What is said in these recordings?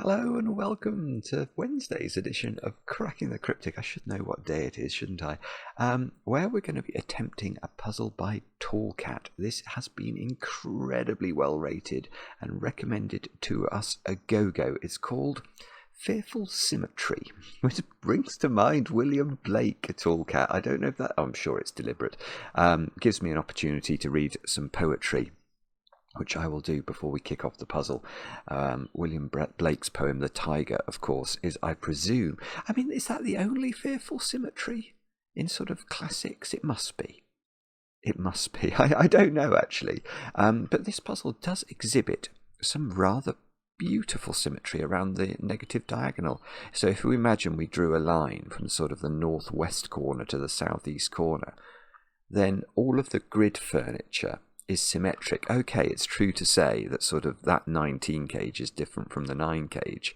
Hello and welcome to Wednesday's edition of Cracking the Cryptic. I should know what day it is, shouldn't I? Where we're going to be attempting a puzzle by Tallcat. This has been incredibly well rated and recommended to us a go-go. It's called Fearful Symmetry, which brings to mind William Blake, Tallcat. I don't know if that... I'm sure it's deliberate. Gives me an opportunity to read some poetry, which I will do before we kick off the puzzle. William Blake's poem, The Tyger, of course, is, I presume... I mean, is that the only fearful symmetry in sort of classics? It must be. It must be. I don't know, actually. But this puzzle does exhibit some rather beautiful symmetry around the negative diagonal. So if we imagine we drew a line from sort of the northwest corner to the southeast corner, then all of the grid furniture is symmetric. Okay, it's true to say that sort of that 19 cage is different from the 9 cage.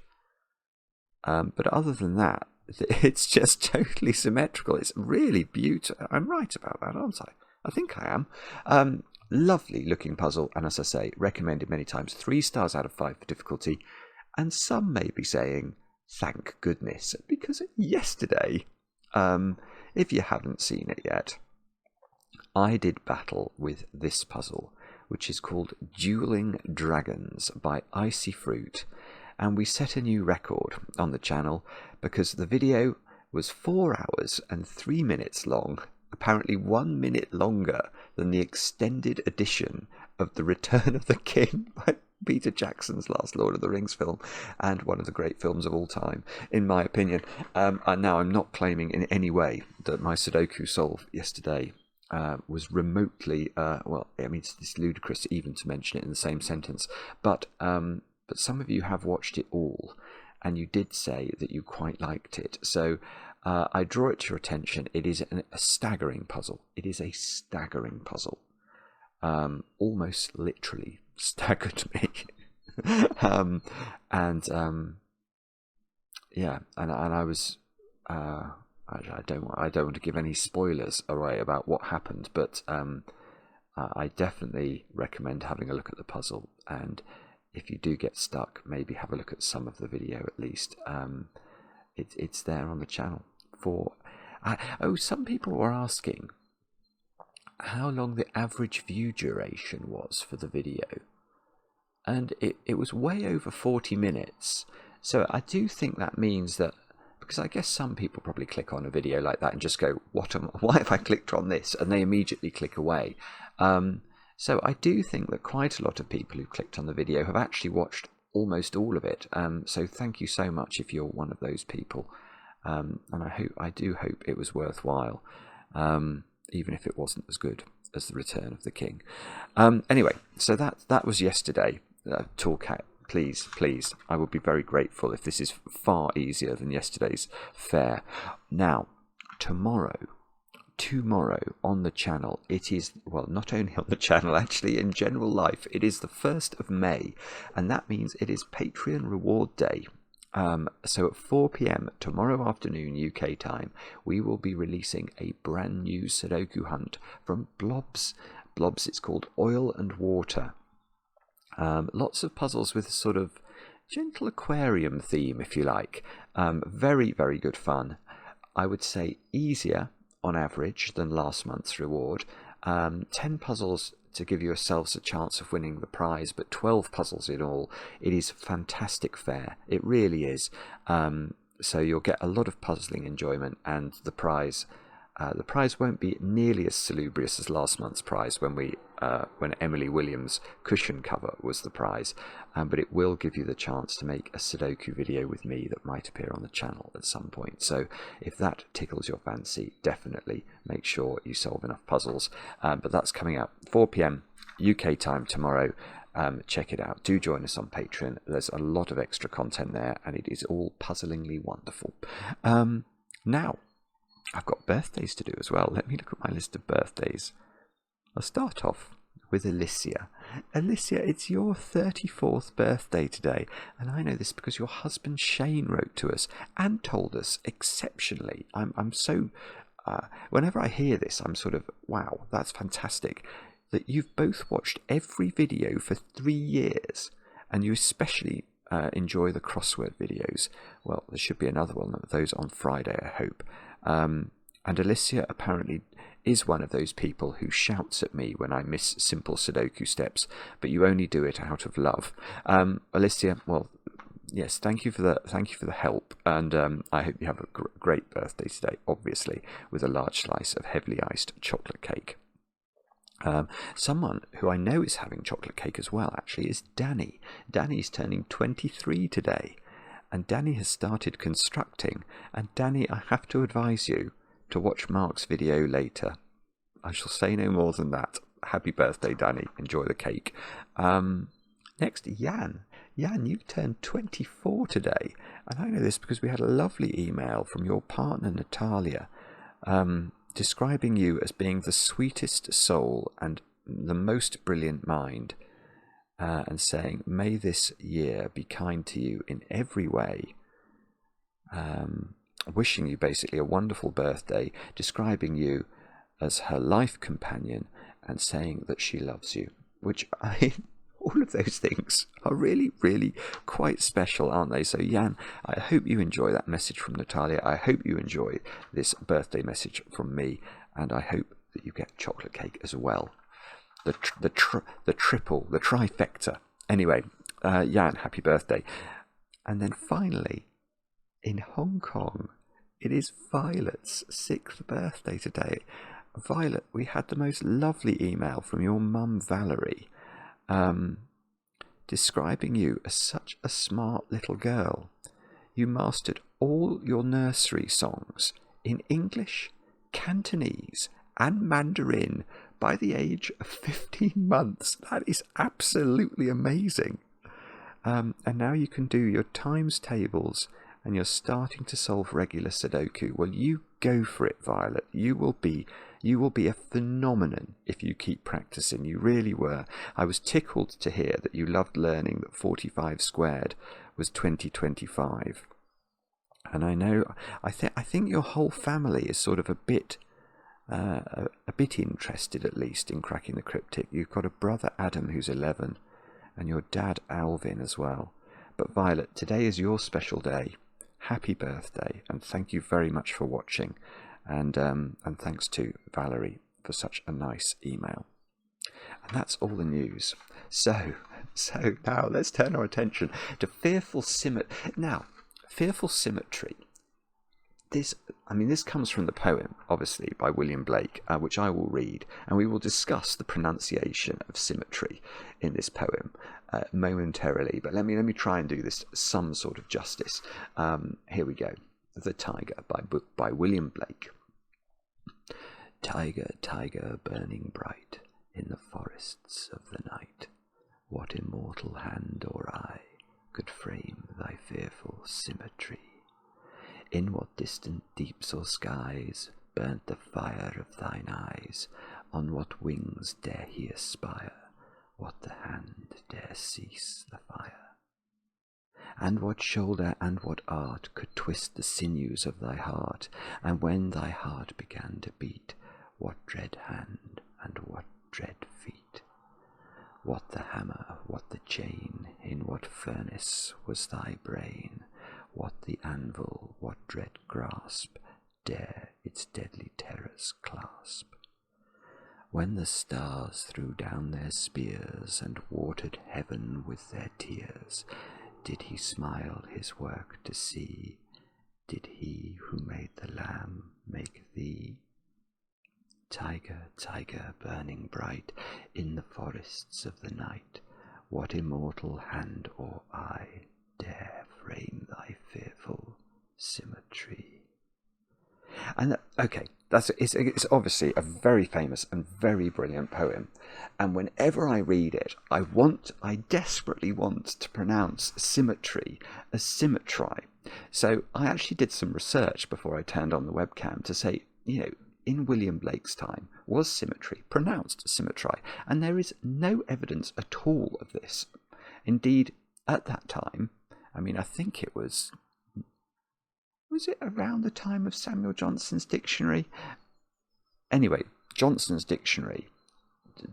But other than that, it's just totally symmetrical. It's really beautiful. I'm right about that, aren't I? I think I am. Lovely looking puzzle, and as I say, recommended many times. 3 stars out of 5 for difficulty. And some may be saying, thank goodness, because yesterday, if you haven't seen it yet, I did battle with this puzzle, which is called Dueling Dragons by Icy Fruit, and we set a new record on the channel because the video was 4 hours and 3 minutes long, apparently 1 minute longer than the extended edition of The Return of the King by Peter Jackson's last Lord of the Rings film, and one of the great films of all time, in my opinion. And now I'm not claiming in any way that my Sudoku solve yesterday was remotely, well, I mean, it's ludicrous even to mention it in the same sentence, but some of you have watched it all, and you did say that you quite liked it, so I draw it to your attention. It is a staggering puzzle. It is a staggering puzzle. Almost literally staggered me. Yeah, and I was... I don't want to give any spoilers away about what happened, but I definitely recommend having a look at the puzzle, and if you do get stuck, maybe have a look at some of the video at least. It's there on the channel. Some people were asking how long the average view duration was for the video, and it was way over 40 minutes, so I do think that means that, because I guess some people probably click on a video like that and just go, why have I clicked on this? And they immediately click away. So I do think that quite a lot of people who clicked on the video have actually watched almost all of it. So thank you so much if you're one of those people. And I do hope it was worthwhile, even if it wasn't as good as The Return of the King. Anyway, so that was yesterday. Tallcat. Please, I would be very grateful if this is far easier than yesterday's fare. Now, tomorrow on the channel, it is, well, not only on the channel, actually in general life, it is the 1st of May, and that means it is Patreon Reward Day. So at 4 PM tomorrow afternoon UK time, we will be releasing a brand new Sudoku hunt from Blobs. It's called Oil and Water. Lots of puzzles with a sort of gentle aquarium theme, if you like. Very, very good fun. I would say easier on average than last month's reward. 10 puzzles to give yourselves a chance of winning the prize, but 12 puzzles in all. It is fantastic fare. It really is. So you'll get a lot of puzzling enjoyment, and the prize won't be nearly as salubrious as last month's prize when Emily Williams' cushion cover was the prize, but it will give you the chance to make a Sudoku video with me that might appear on the channel at some point. So if that tickles your fancy, definitely make sure you solve enough puzzles. But that's coming out 4 PM UK time tomorrow. Check it out. Do join us on Patreon. There's a lot of extra content there, and it is all puzzlingly wonderful. Now, I've got birthdays to do as well. Let me look at my list of birthdays. I'll start off with Alicia. Alicia, it's your 34th birthday today, and I know this because your husband Shane wrote to us and told us exceptionally. I'm so... whenever I hear this, I'm sort of, wow, that's fantastic, that you've both watched every video for 3 years, and you especially enjoy the crossword videos. Well, there should be another one of those on Friday, I hope. And Alicia apparently is one of those people who shouts at me when I miss simple Sudoku steps, but you only do it out of love. Alicia, well, yes, thank you for the help, and I hope you have a great birthday today, obviously, with a large slice of heavily iced chocolate cake. Someone who I know is having chocolate cake as well, actually, is Danny. Danny's turning 23 today, and Danny has started constructing. And Danny, I have to advise you to watch Mark's video later. I shall say no more than that. Happy birthday, Danny. Enjoy the cake. Next, Jan. Jan, you turned 24 today. And I know this because we had a lovely email from your partner, Natalia, describing you as being the sweetest soul and the most brilliant mind, and saying, may this year be kind to you in every way. Wishing you basically a wonderful birthday, describing you as her life companion, and saying that she loves you, which all of those things are really, really quite special, aren't they? So, Jan, I hope you enjoy that message from Natalia. I hope you enjoy this birthday message from me, and I hope that you get chocolate cake as well. The triple, the trifecta. Anyway, Jan, happy birthday. And then finally, in Hong Kong, it is Violet's 6th birthday today. Violet, we had the most lovely email from your mum, Valerie, describing you as such a smart little girl. You mastered all your nursery songs in English, Cantonese, and Mandarin by the age of 15 months. That is absolutely amazing. And now you can do your times tables, and you're starting to solve regular Sudoku. Well, you go for it, Violet. You will be a phenomenon if you keep practicing. You really were. I was tickled to hear that you loved learning that 45 squared was 2025. And I think your whole family is sort of a bit interested, at least, in cracking the cryptic. You've got a brother, Adam, who's 11, and your dad, Alvin, as well. But Violet, today is your special day. Happy birthday, and thank you very much for watching, and thanks to Valerie for such a nice email. And that's all the news. So now let's turn our attention to Fearful Symmetry. Now, Fearful Symmetry. This comes from the poem, obviously, by William Blake, which I will read, and we will discuss the pronunciation of symmetry in this poem momentarily. But let me try and do this some sort of justice. Here we go. The Tyger by William Blake. Tyger, Tyger, burning bright in the forests of the night, what immortal hand or eye could frame thy fearful symmetry? In what distant deeps or skies burnt the fire of thine eyes? On what wings dare he aspire? What the hand dare cease the fire? And what shoulder and what art could twist the sinews of thy heart? And when thy heart began to beat, what dread hand and what dread feet? What the hammer, what the chain? In what furnace was thy brain? What the anvil, what dread grasp dare its deadly terrors clasp? When the stars threw down their spears and watered heaven with their tears, did he smile his work to see? Did he who made the lamb make thee? Tyger, Tyger, burning bright in the forests of the night, what immortal hand or eye dare frame thy fearful symmetry? And okay, it's obviously a very famous and very brilliant poem, and whenever I read it, I desperately want to pronounce symmetry as symmetry. So I actually did some research before I turned on the webcam to say, in William Blake's time, was symmetry pronounced symmetry? And there is no evidence at all of this. Indeed, at that time, I think it was it around the time of Samuel Johnson's dictionary? Anyway, Johnson's dictionary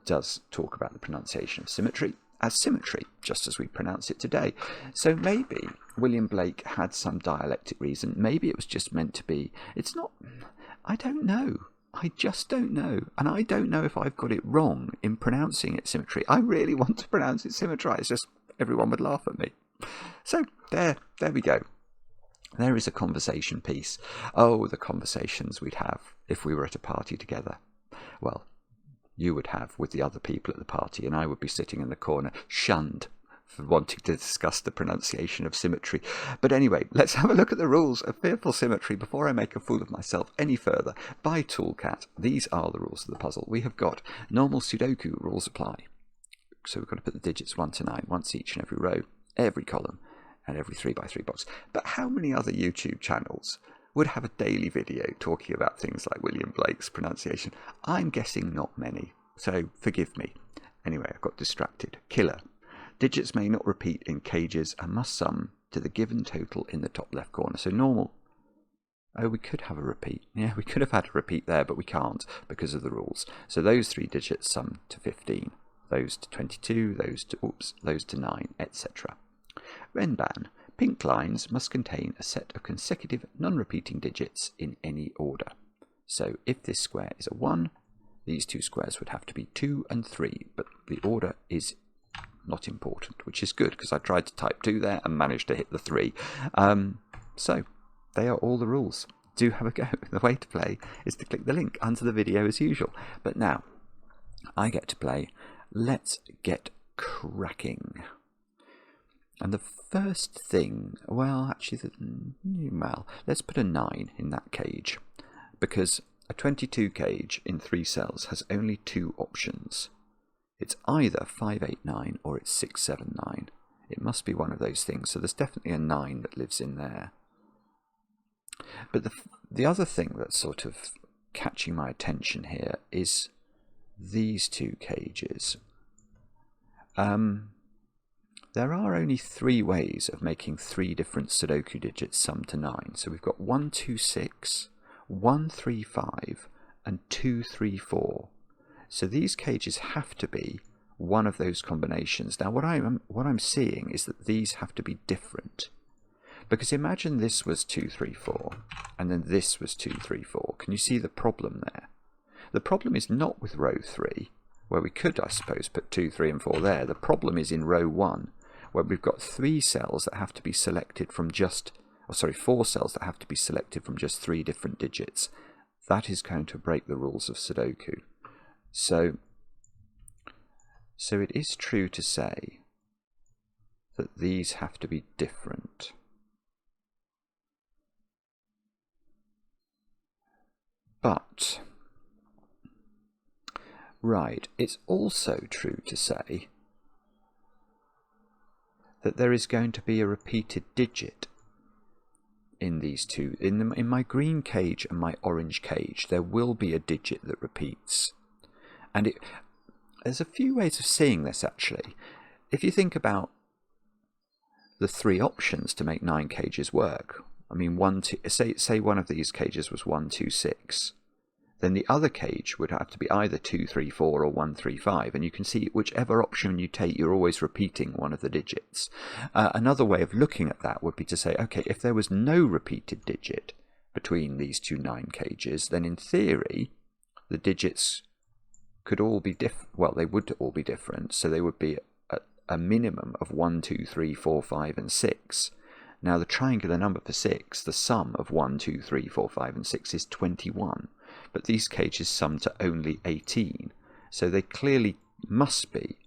does talk about the pronunciation of symmetry, as symmetry, just as we pronounce it today. So maybe William Blake had some dialectic reason. Maybe it was just meant to be. It's not. I don't know. I just don't know. And I don't know if I've got it wrong in pronouncing it symmetry. I really want to pronounce it symmetry. It's just everyone would laugh at me. So there we go. There is a conversation piece. Oh, the conversations we'd have if we were at a party together. Well, you would have with the other people at the party, and I would be sitting in the corner, shunned for wanting to discuss the pronunciation of symmetry. But anyway, let's have a look at the rules of Fearful Symmetry before I make a fool of myself any further. By Tallcat, these are the rules of the puzzle. We have got normal Sudoku rules apply. So we're going to put the digits 1 to 9, once each in every row, every column, and every 3x3 box. But how many other YouTube channels would have a daily video talking about things like William Blake's pronunciation? I'm guessing not many, so forgive me. Anyway, I got distracted. Killer. Digits may not repeat in cages and must sum to the given total in the top left corner. So normal. Oh, we could have a repeat. Yeah, we could have had a repeat there, but we can't because of the rules. So those 3 digits sum to 15. Those to 22, those to 9, etc. Renban. Pink lines must contain a set of consecutive non-repeating digits in any order. So if this square is a 1, these 2 squares would have to be 2 and 3, but the order is not important, which is good because I tried to type 2 there and managed to hit the 3. So they are all the rules. Do have a go. The way to play is to click the link under the video as usual. But now I get to play. Let's get cracking. And the first thing, well, actually, let's put a 9 in that cage, because a 22 cage in 3 cells has only 2 options. It's either 589 or it's 679. It must be one of those things, so there's definitely a 9 that lives in there. But the other thing that's sort of catching my attention here is these 2 cages. There are only 3 ways of making 3 different Sudoku digits sum to 9. So we've got 126, 135, and 234. So these cages have to be one of those combinations. Now what I'm seeing is that these have to be different. Because imagine this was 234 and then this was 234. Can you see the problem there? The problem is not with row 3, where we could, I suppose, put 2, 3 and 4 there. The problem is in row 1, where we've got 3 cells that have to be selected from just, 4 cells that have to be selected from just 3 different digits. That is going to break the rules of Sudoku. So it is true to say that these have to be different. But, right, it's also true to say that there is going to be a repeated digit in these 2. In my green cage and my orange cage, there will be a digit that repeats. And there's a few ways of seeing this, actually. If you think about the 3 options to make 9 cages work, I mean, say one of these cages was 126. Then the other cage would have to be either 234 or 135, and you can see whichever option you take, you're always repeating one of the digits. Another way of looking at that would be to say, okay, if there was no repeated digit between these 2 9 cages, then in theory, the digits could all be different. Well, they would all be different, so they would be a minimum of 1, 2, 3, 4, 5, and 6. Now, the triangular number for 6, the sum of 1, 2, 3, 4, 5, and 6 is 21. But these cages sum to only 18. So they clearly must be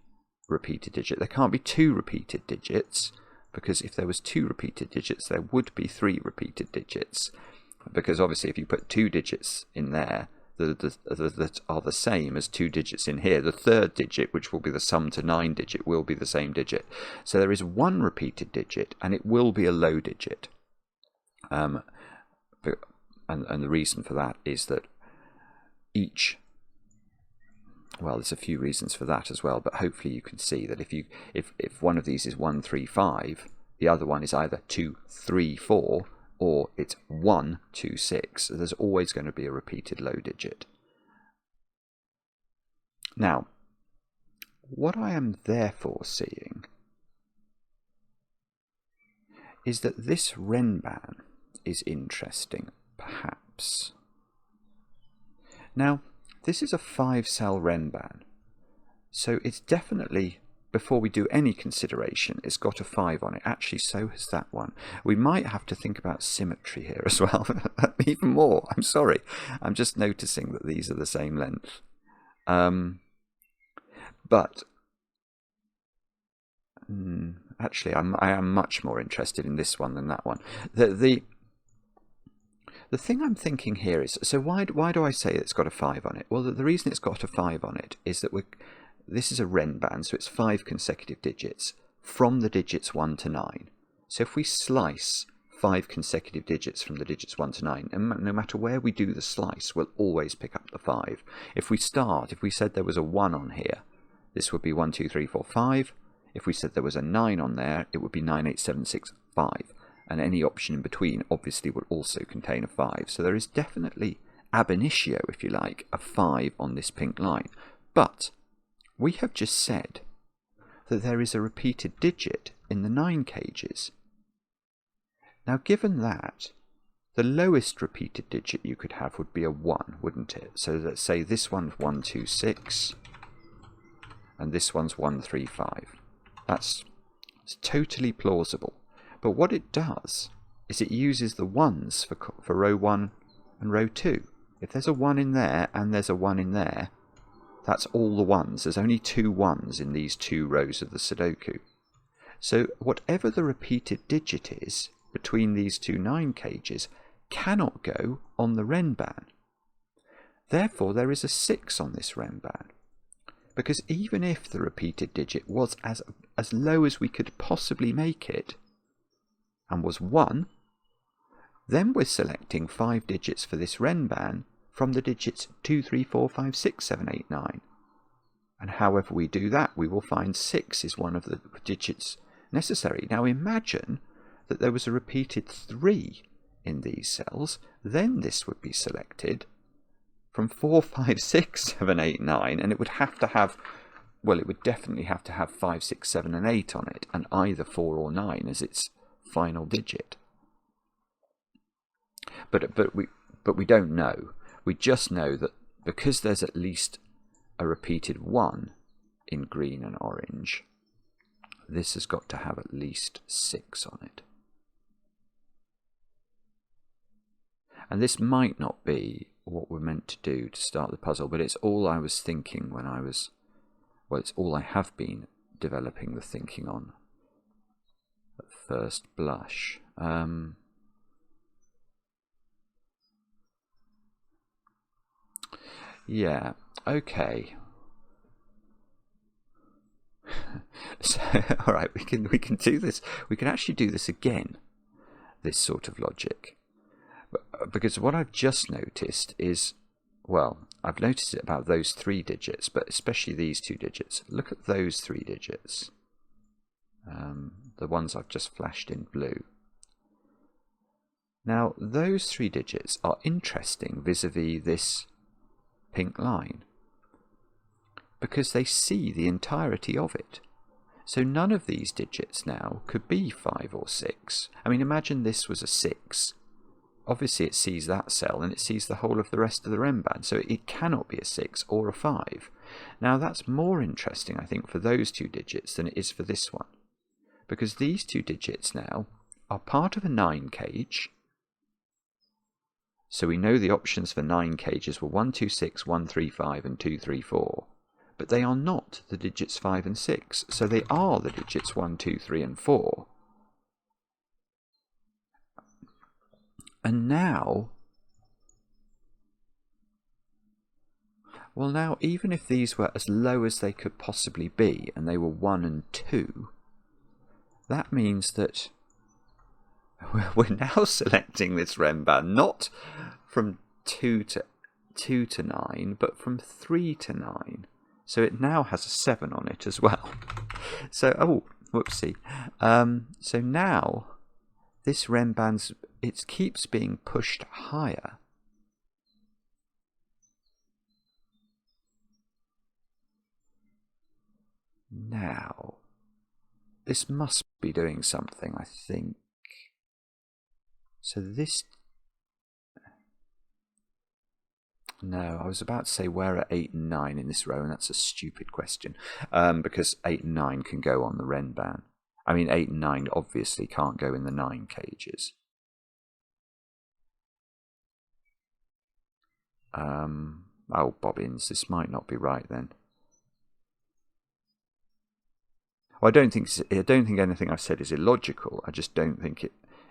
repeated digits. There can't be 2 repeated digits, because if there was 2 repeated digits, there would be 3 repeated digits. Because obviously if you put 2 digits in there that are the same as 2 digits in here, the third digit, which will be the sum to 9 digit, will be the same digit. So there is 1 repeated digit, and it will be a low digit. And the reason for that is that there's a few reasons for that as well, but hopefully you can see that if one of these is 135, the other one is either 234 or it's 126. So there's always going to be a repeated low digit. Now, what I am therefore seeing is that this Renban is interesting, perhaps. Now, this is a 5-cell Renban, so it's definitely, before we do any consideration, it's got a 5 on it. Actually, so has that one. We might have to think about symmetry here as well, even more. I'm sorry. I'm just noticing that these are the same length. But actually, I am much more interested in this one than that one. The thing I'm thinking here is, so why do I say it's got a 5 on it? Well, the reason it's got a 5 on it is that this is a Renban, so it's 5 consecutive digits from the digits 1 to 9. So if we slice 5 consecutive digits from the digits 1 to 9, and no matter where we do the slice, we'll always pick up the 5. If we said there was a 1 on here, this would be 1, 2, 3, 4, 5. If we said there was a 9 on there, it would be 9, 8, 7, 6, 5. And any option in between obviously would also contain a 5. So there is definitely ab initio, if you like, a 5 on this pink line. But we have just said that there is a repeated digit in the 9 cages. Now, given that, the lowest repeated digit you could have would be a 1, wouldn't it? So let's say this one's 1, 2, 6, and this one's 1, 3, 5. It's totally plausible. But what it does is it uses the 1s for row 1 and row 2. If there's a 1 in there and there's a 1 in there, that's all the 1s. There's only 2 1s in these 2 rows of the Sudoku. So whatever the repeated digit is between these 2 9 cages cannot go on the Renban. Therefore, there is a 6 on this Renban. Because even if the repeated digit was as low as we could possibly make it, and was 1, then we're selecting 5 digits for this Renban from the digits 2, 3, 4, 5, 6, 7, 8, 9. And however we do that, we will find 6 is one of the digits necessary. Now imagine that there was a repeated 3 in these cells, then this would be selected from 4, 5, 6, 7, 8, 9, and it would have to have, well, it would definitely have to have 5, 6, 7, and 8 on it, and either 4 or 9 as its final digit. But we don't know. We just know that because there's at least a repeated 1 in green and orange, this has got to have at least 6 on it. And this might not be what we're meant to do to start the puzzle, but it's all I was thinking when I was, well, it's all I have been developing the thinking on at first blush. Yeah, okay. So, all right, we can do this. We can actually do this again, this sort of logic. Because what I've just noticed is, well, I've noticed it about those 3 digits, but especially these 2 digits. Look at those 3 digits. The ones I've just flashed in blue. Now, those 3 digits are interesting vis-a-vis this pink line, because they see the entirety of it. So none of these digits now could be 5 or 6. I mean, imagine this was a 6. Obviously it sees that cell and it sees the whole of the rest of the Renban, so it cannot be a 6 or a 5. Now that's more interesting, I think, for those 2 digits than it is for this one, because these 2 digits now are part of a 9 cage. So we know the options for 9 cages were 1, 2, 6, 1, 3, 5 and 2, 3, 4. But they are not the digits 5 and 6, so they are the digits 1, 2, 3 and 4. And now, well now, even if these were as low as they could possibly be, and they were 1 and 2, that means that we're now selecting this Renban not from 2 to 9, but from 3 to 9. So it now has a 7 on it as well. So, oh, whoopsie. So now, this Renban's, it keeps being pushed higher. Now, this must be doing something, I think. So this... No, I was about to say where are 8 and 9 in this row, and that's a stupid question. Because 8 and 9 can go on the Ren ban. I mean, 8 and 9 obviously can't go in the 9 cages. Oh, bobbins, this might not be right then. Well, I don't think anything I've said is illogical. I just don't think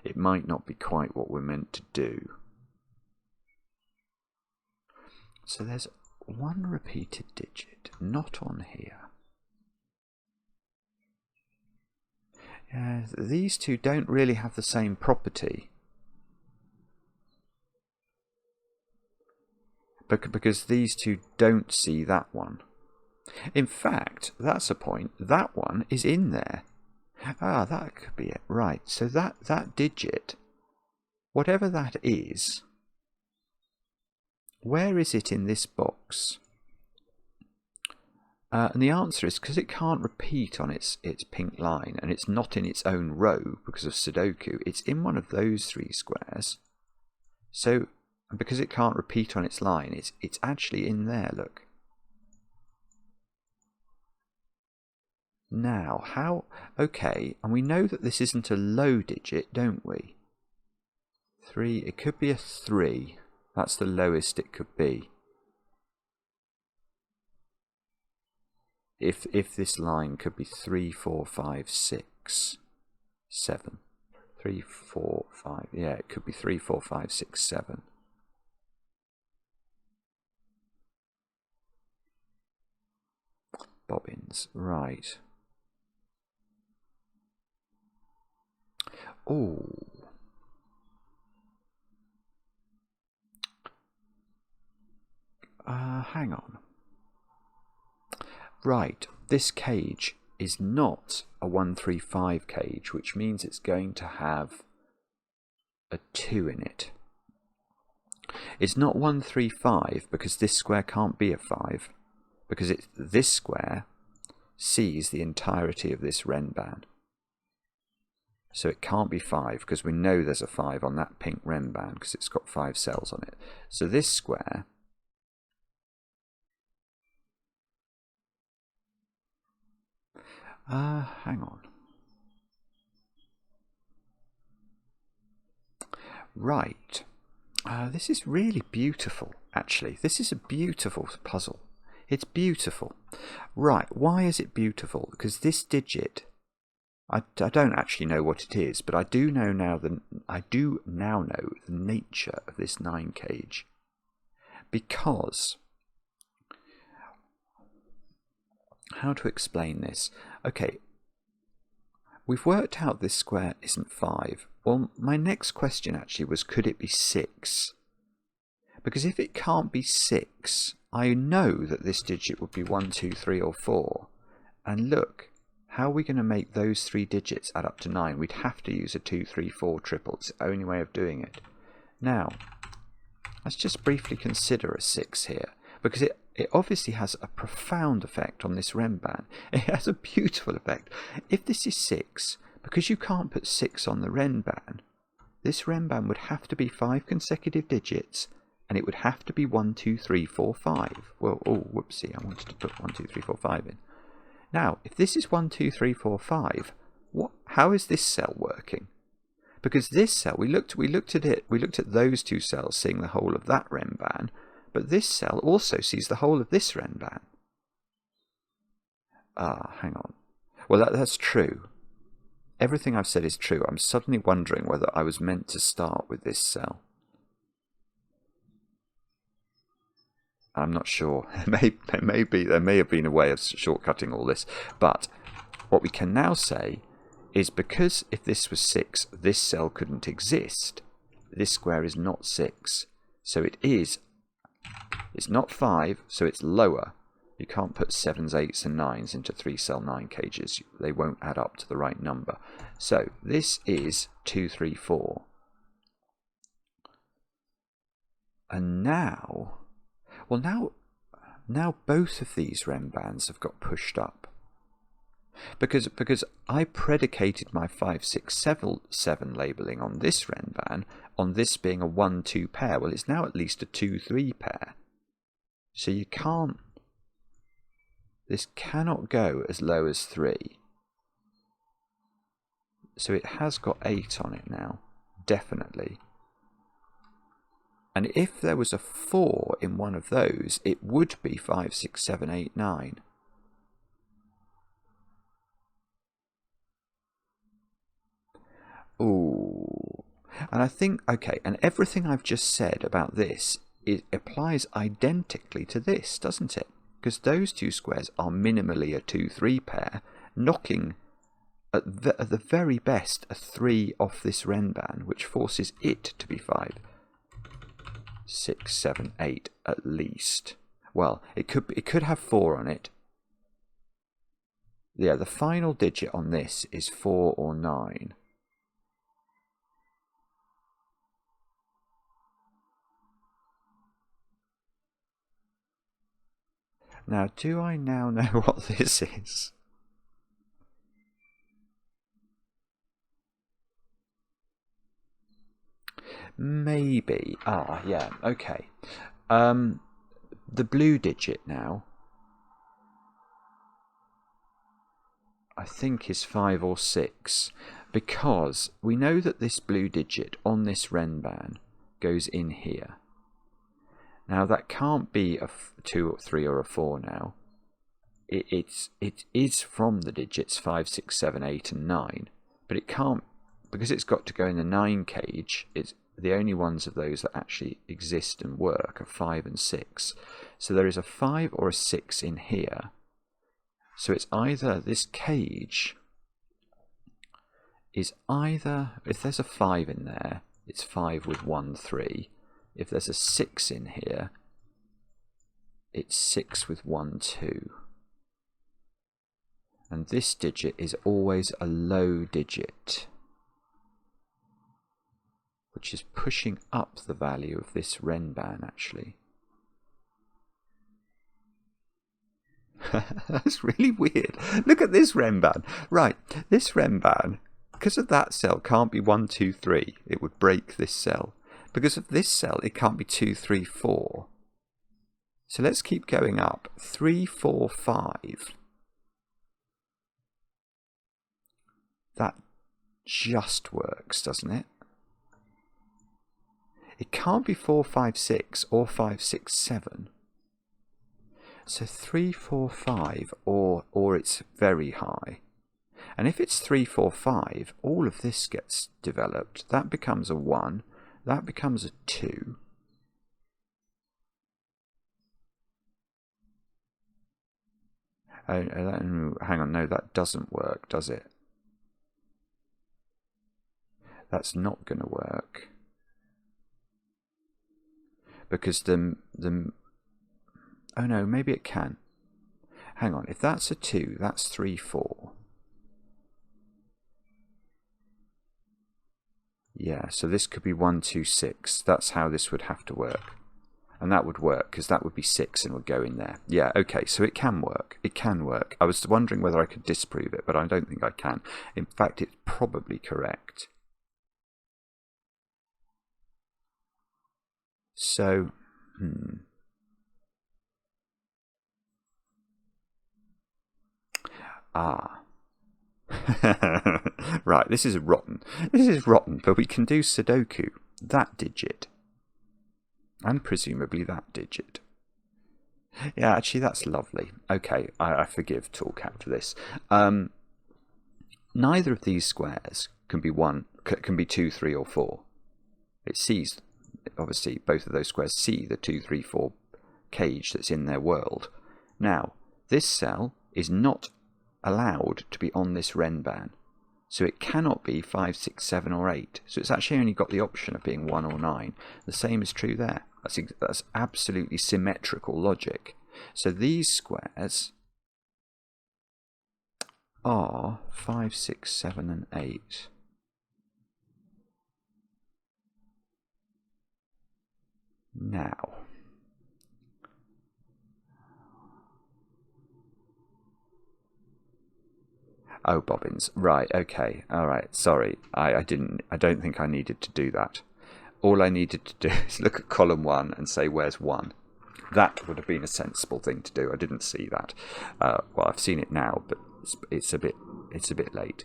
it might not be quite what we're meant to do. So there's one repeated digit, not on here. These two don't really have the same property. Because these two don't see that one. In fact, that's a point. That one is in there. Ah, that could be it. Right, so that digit, whatever that is, where is it in this box? And the answer is because it can't repeat on its pink line, and it's not in its own row because of Sudoku. It's in one of those 3 squares. So, because it can't repeat on its line, it's actually in there, look. Now, how... Okay, and we know that this isn't a low digit, don't we? 3, it could be a 3. That's the lowest it could be. If this line could be 3, 4, 5, 6, 7. 3, 4, 5, yeah, it could be 3, 4, 5, 6, 7. Bobbins, right. Oh. Hang on. Right, this cage is not a 135 cage, which means it's going to have a 2 in it. It's not 135 because this square can't be a 5, because this square sees the entirety of this Ren band. So it can't be 5 because we know there's a 5 on that pink Ren band because it's got 5 cells on it. So this square hang on. Right. This is really beautiful, actually. This is a beautiful puzzle. It's beautiful. Right, why is it beautiful? Because this digit, I don't actually know what it is, but I do now know the nature of this 9 cage. Because, how to explain this? Okay, we've worked out this square isn't 5. Well, my next question actually was, could it be 6? Because if it can't be 6, I know that this digit would be 1, 2, 3 or 4. And look, how are we going to make those 3 digits add up to 9? We'd have to use a 2, 3, 4 triple. It's the only way of doing it. Now, let's just briefly consider a 6 here, because it obviously has a profound effect on this Ren band. It has a beautiful effect. If this is 6, because you can't put 6 on the Ren band, this Ren band would have to be 5 consecutive digits, and it would have to be 1, 2, 3, 4, 5. Well, oh, whoopsie, I wanted to put 1, 2, 3, 4, 5 in. Now, if this is 1, 2, 3, 4, 5, how is this cell working? Because this cell, we looked at those 2 cells seeing the whole of that Ren band, but this cell also sees the whole of this Ren band. Hang on. Well, that's true. Everything I've said is true. I'm suddenly wondering whether I was meant to start with this cell. I'm not sure. There may have been a way of shortcutting all this. But what we can now say is, because if this was 6, this cell couldn't exist. This square is not 6. So it's not 5, so it's lower. You can't put 7s, 8s and 9s into 3-cell 9 cages. They won't add up to the right number. So this is 2, 3, 4. And now... Well, now both of these Ren bands have got pushed up. Because I predicated my 5, 6, 7 labelling on this Renban on this being a 1-2 pair. Well, it's now at least a 2-3 pair. So you can't... This cannot go as low as 3. So it has got 8 on it now, definitely. And if there was a 4 in one of those, it would be 5, 6, 7, 8, 9. Ooh. And I think, okay, and everything I've just said about this, it applies identically to this, doesn't it? Because those two squares are minimally a 2-3 pair, knocking at the very best a 3 off this Renban, which forces it to be 5, 6, 7, 8 at least. Well, it could have 4 on it. Yeah, the final digit on this is 4 or 9. Now, do I now know what this is? Maybe. Ah, yeah, okay. The blue digit now, I think, is 5 or 6, because we know that this blue digit on this Renban goes in here. Now that can't be a 2 or 3 or a 4 now. It is from the digits 5, 6, 7, 8 and 9, but it can't, because it's got to go in the 9 cage. It's the only ones of those that actually exist and work are 5 and 6. So there is a 5 or a 6 in here. So it's either this cage is either, if there's a 5 in there, it's 5 with 1, 3. If there's a 6 in here, it's 6 with 1, 2. And this digit is always a low digit, which is pushing up the value of this Renban, actually. That's really weird. Look at this Renban. Right, this Renban, because of that cell, can't be 1, 2, 3. It would break this cell. Because of this cell, it can't be 2, 3, 4. So let's keep going up. 3, 4, 5. That just works, doesn't it? It can't be 4, 5, 6 or 5, 6, 7. So 3, 4, 5 or it's very high. And if it's 3, 4, 5, all of this gets developed. That becomes a 1. That becomes a 2. Hang on, no, that doesn't work, does it? That's not going to work. Because oh no, maybe it can. Hang on, if that's a 2, that's 3, 4. Yeah, so this could be 1, 2, 6. That's how this would have to work. And that would work, because that would be 6 and would go in there. Yeah, okay, so it can work. It can work. I was wondering whether I could disprove it, but I don't think I can. In fact, it's probably correct. So, Right, this is rotten. This is rotten, but we can do Sudoku. That digit. And presumably that digit. Yeah, actually, that's lovely. Okay, I forgive Tallcat for this. Neither of these squares can be 2, 3, or 4. It sees, obviously, both of those squares see the 2, 3, 4 cage that's in their world. Now, this cell is not allowed to be on this Renban, so it cannot be 5, 6, 7, or 8. So it's actually only got the option of being 1 or 9. The same is true there. That's absolutely symmetrical logic. So these squares are 5, 6, 7, and 8. Now, Oh, bobbins. Right, okay. All right. Sorry. I don't think I needed to do that. All I needed to do is look at column 1 and say, where's 1? That would have been a sensible thing to do. I didn't see that. Well, I've seen it now, but it's a bit late.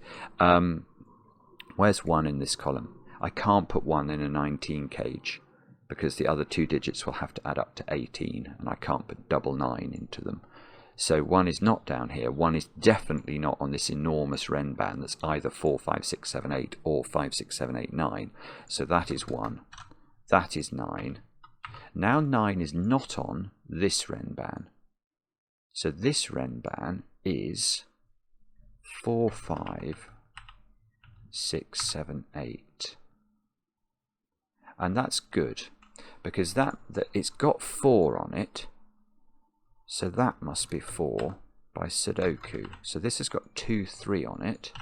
Where's 1 in this column? I can't put 1 in a 19 cage because the other 2 digits will have to add up to 18, and I can't put double 9 into them. So 1 is not down here. 1 is definitely not on this enormous Ren band that's either 4, 5, 6, 7, 8 or 5, 6, 7, 8, 9. So that is 1. That is 9. Now 9 is not on this Ren band. So this Ren band is 4, 5, 6, 7, 8. And that's good because that it's got 4 on it. So that must be 4 by Sudoku. So this has got 2, 3 on it.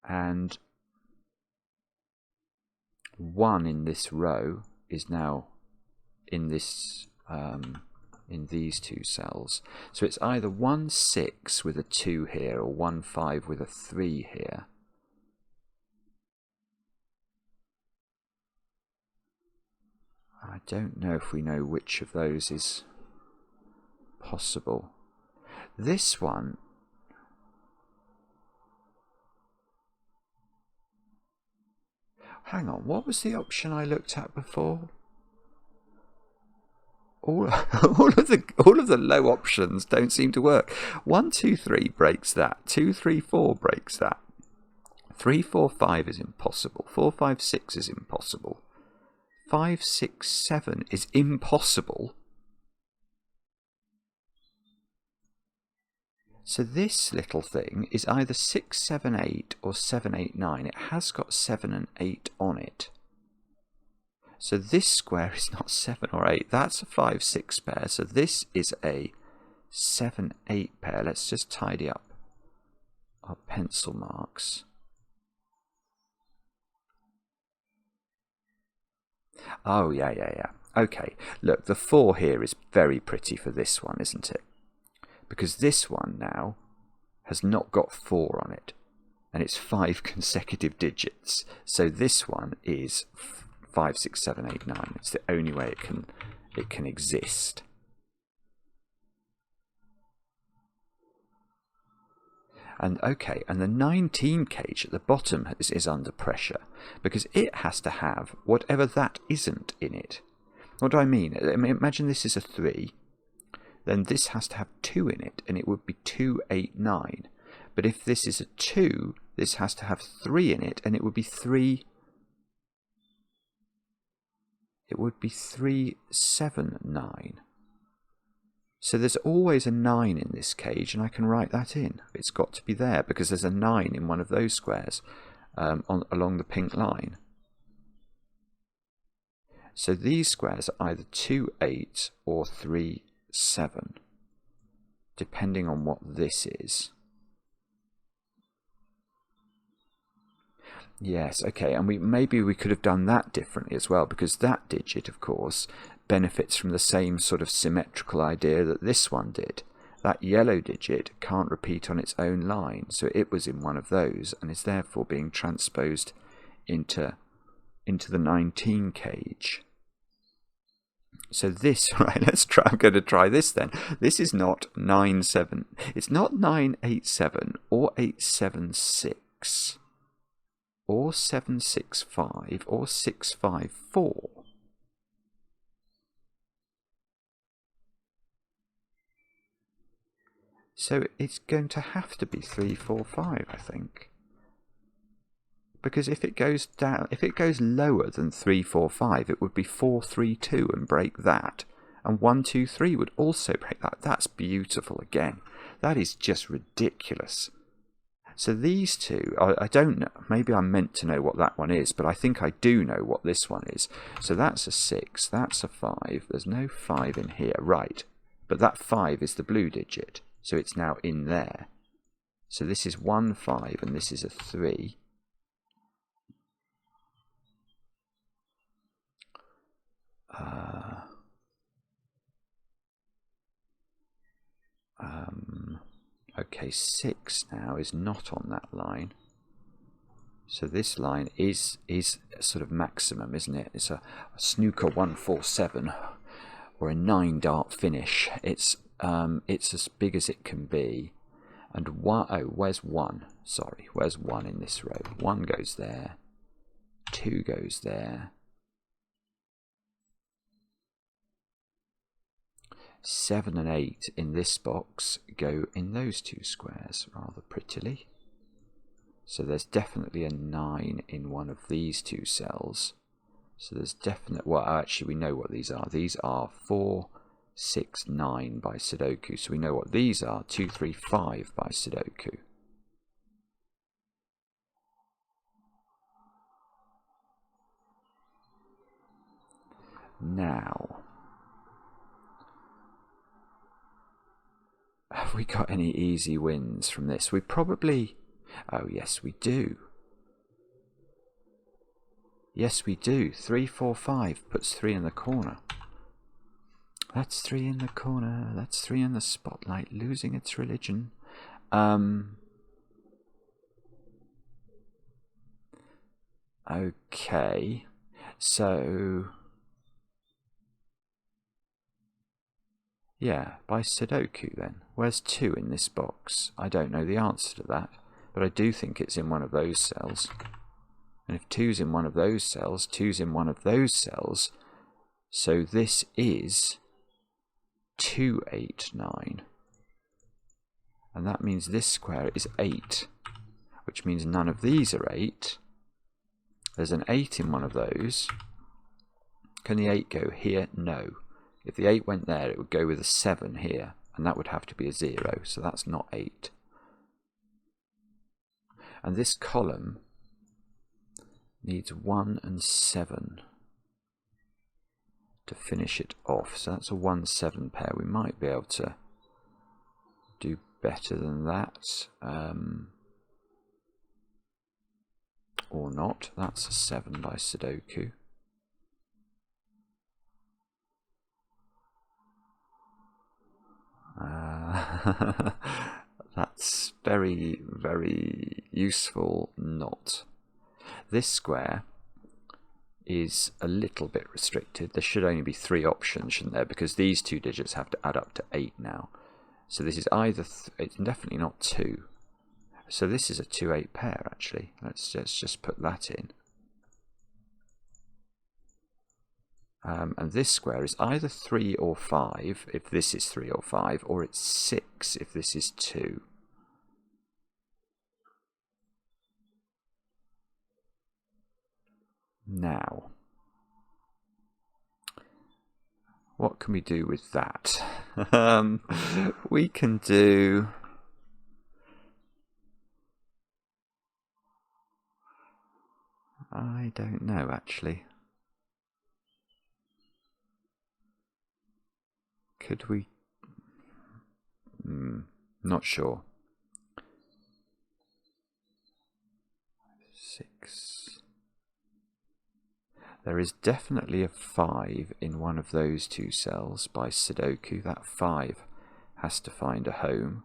And 1 in this row is now in this in these 2 cells. So it's either 1, 6 with a 2 here or 1, 5 with a 3 here. I don't know if we know which of those is possible. This one, hang on, what was the option I looked at before? All of the low options don't seem to work. 1, 2, 3 breaks that. 2, 3, 4 breaks that. 3, 4, 5 is impossible. 4, 5, 6 is impossible. 5, 6, 7 is impossible. So this little thing is either 6, 7, 8 or 7, 8, 9. It has got 7 and 8 on it. So this square is not 7 or 8. That's a 5, 6 pair. So this is a 7, 8 pair. Let's just tidy up our pencil marks. Oh, yeah. Okay, look, the 4 here is very pretty for this one, isn't it? Because this one now has not got 4 on it, and it's 5 consecutive digits. So this one is 5, 6, 7, 8, 9. It's the only way it can exist. And okay, and the 19 cage at the bottom is under pressure because it has to have whatever that isn't in it. What do I mean? Imagine this is a 3, then this has to have 2 in it, and it would be 2, 8, 9. But if this is a 2, this has to have 3 in it, and it would be 3. It would be 3, 7, 9. So there's always a 9 in this cage, and I can write that in. It's got to be there because there's a 9 in one of those squares along the pink line. So these squares are either 2, 8 or 3, 7, depending on what this is. Yes, okay, and maybe we could have done that differently as well, because that digit, of course, benefits from the same sort of symmetrical idea that this one did. That yellow digit can't repeat on its own line, so it was in one of those and is therefore being transposed into the 19 cage. So this, right, I'm going to try this then. This is not 9, 7, it's not 9, 8, 7 or 8, 7, 6 or 7, 6, 5 or 6, 5, 4. So it's going to have to be 3, 4, 5, I think. Because if it goes down, if it goes lower than 3, 4, 5, it would be 4, 3, 2 and break that. And 1, 2, 3 would also break that. That's beautiful again. That is just ridiculous. So these two, I don't know, maybe I'm meant to know what that one is, but I think I do know what this one is. So that's a 6, that's a 5, there's no 5 in here, right. But that 5 is the blue digit, so it's now in there. So this is 1, 5, and this is a 3. Okay, 6 now is not on that line. So this line is sort of maximum, isn't it? It's a snooker 147 or a 9-dart finish. It's as big as it can be. And where's 1? Sorry, where's 1 in this row? 1 goes there. 2 goes there. 7 and 8 in this box go in those 2 squares rather prettily. So there's definitely a 9 in one of these 2 cells. So there's definitely, well, actually we know what these are. These are 4, 6, 9 by Sudoku. So we know what these are, 2, 3, 5 by Sudoku. Now, have we got any easy wins from this? We probably... Oh, yes, we do. Yes, we do. 3, 4, 5 puts 3 in the corner. That's 3 in the corner. That's 3 in the spotlight, losing its religion. Okay. So... yeah, by Sudoku then. Where's 2 in this box? I don't know the answer to that, but I do think it's in one of those cells. And if 2's in one of those cells, 2's in one of those cells, so this is 2, 8, 9. And that means this square is 8, which means none of these are 8. There's an 8 in one of those. Can the 8 go here? No. If the 8 went there, it would go with a 7 here, and that would have to be a 0, so that's not 8. And this column needs 1 and 7 to finish it off, so that's a 1-7 pair. We might be able to do better than that, or not. That's a 7 by Sudoku. That's very, very useful not. This square is a little bit restricted. There should only be 3 options, shouldn't there? Because these 2 digits have to add up to 8 now. So this is either, it's definitely not 2. So this is a 2-8 pair actually. Let's just put that in. And this square is either 3 or 5 if this is 3 or 5, or it's 6 if this is 2. Now, what can we do with that? We can do... I don't know actually. Could we... not sure. 6. There is definitely a 5 in one of those 2 cells by Sudoku. That 5 has to find a home.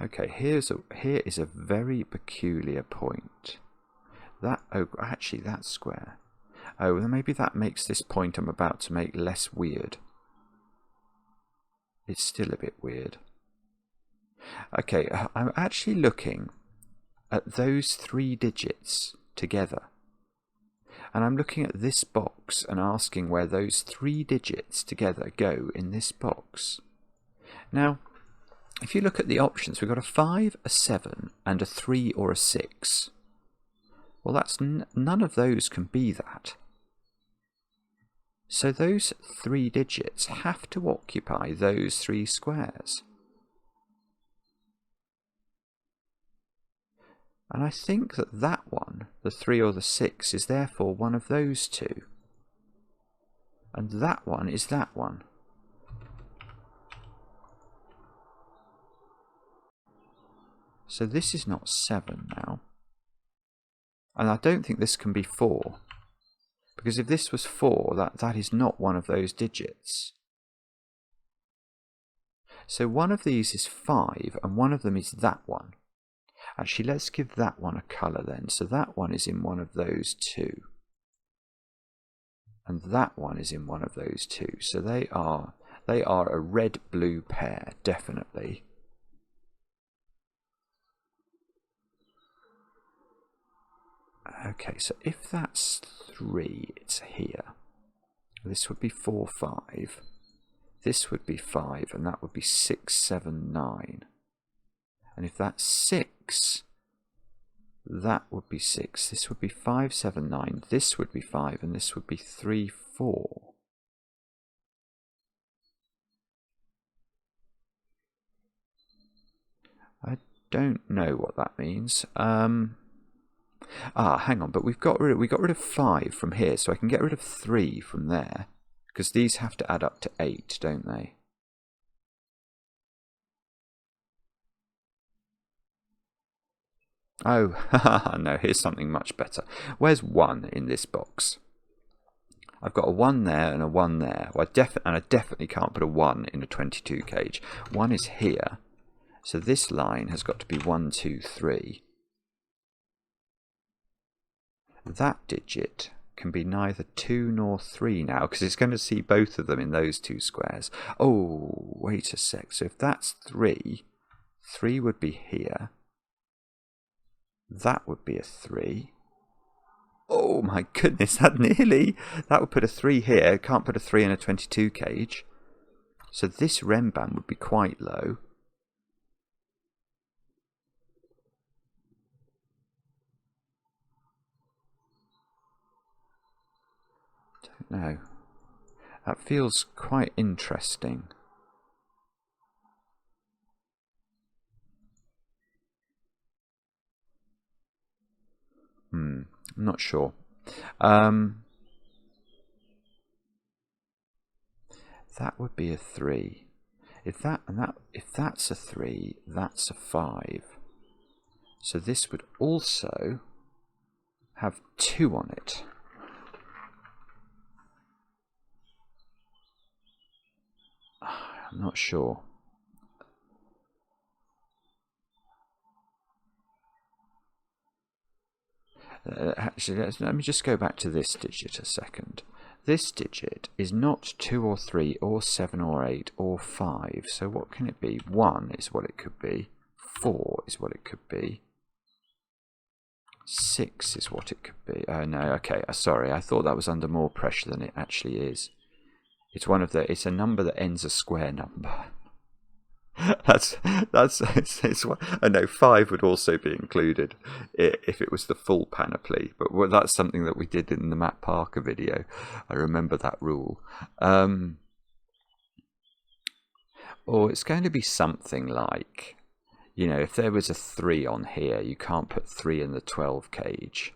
Okay, here is a very peculiar point. That, oh, actually that square. Oh, well, maybe that makes this point I'm about to make less weird. It's still a bit weird. Okay, I'm actually looking at those 3 digits together. And I'm looking at this box and asking where those 3 digits together go in this box. Now, if you look at the options, we've got a 5, a 7, and a 3 or a 6. Well, that's none of those can be that. So those 3 digits have to occupy those 3 squares. And I think that that one, the 3 or the 6, is therefore one of those 2. And that one is that one. So this is not 7 now. And I don't think this can be 4. Because if this was 4, that is not one of those digits. So one of these is 5, and one of them is that one. Actually, let's give that one a colour then. So that one is in one of those 2. And that one is in one of those 2. So they are a red-blue pair, definitely. Okay, so if that's 3, it's here. This would be 4, 5. This would be 5, and that would be 6, 7, 9. And if that's 6, that would be 6. This would be 5, 7, 9. This would be 5, and this would be 3, 4. I don't know what that means. Hang on, but we got rid of 5 from here, so I can get rid of 3 from there, because these have to add up to 8, don't they? Oh, no, here's something much better. Where's 1 in this box? I've got a 1 there and a 1 there. Well, I definitely can't put a 1 in a 22 cage. 1 is here, so this line has got to be 1, 2, 3. That digit can be neither 2 nor 3 now, because it's going to see both of them in those 2 squares. Oh, wait a sec. So if that's 3, 3 would be here. That would be a 3. Oh my goodness, that would put a 3 here. Can't put a 3 in a 22 cage. So this Rembrandt would be quite low. Don't know. That feels quite interesting. I'm not sure. That would be a 3. If that's a 3, that's a 5. So this would also have 2 on it. I'm not sure. Actually, let me just go back to this digit a second. This digit is not 2 or 3 or 7 or 8 or 5. So what can it be? 1 is what it could be. 4 is what it could be. 6 is what it could be. Oh no, okay, sorry. I thought that was under more pressure than it actually is. It's a number that ends a square number. It's I know 5 would also be included if it was the full panoply, but that's something that we did in the Matt Parker video. I remember that rule. Or it's going to be something like, you know, if there was a 3 on here, you can't put 3 in the 12 cage.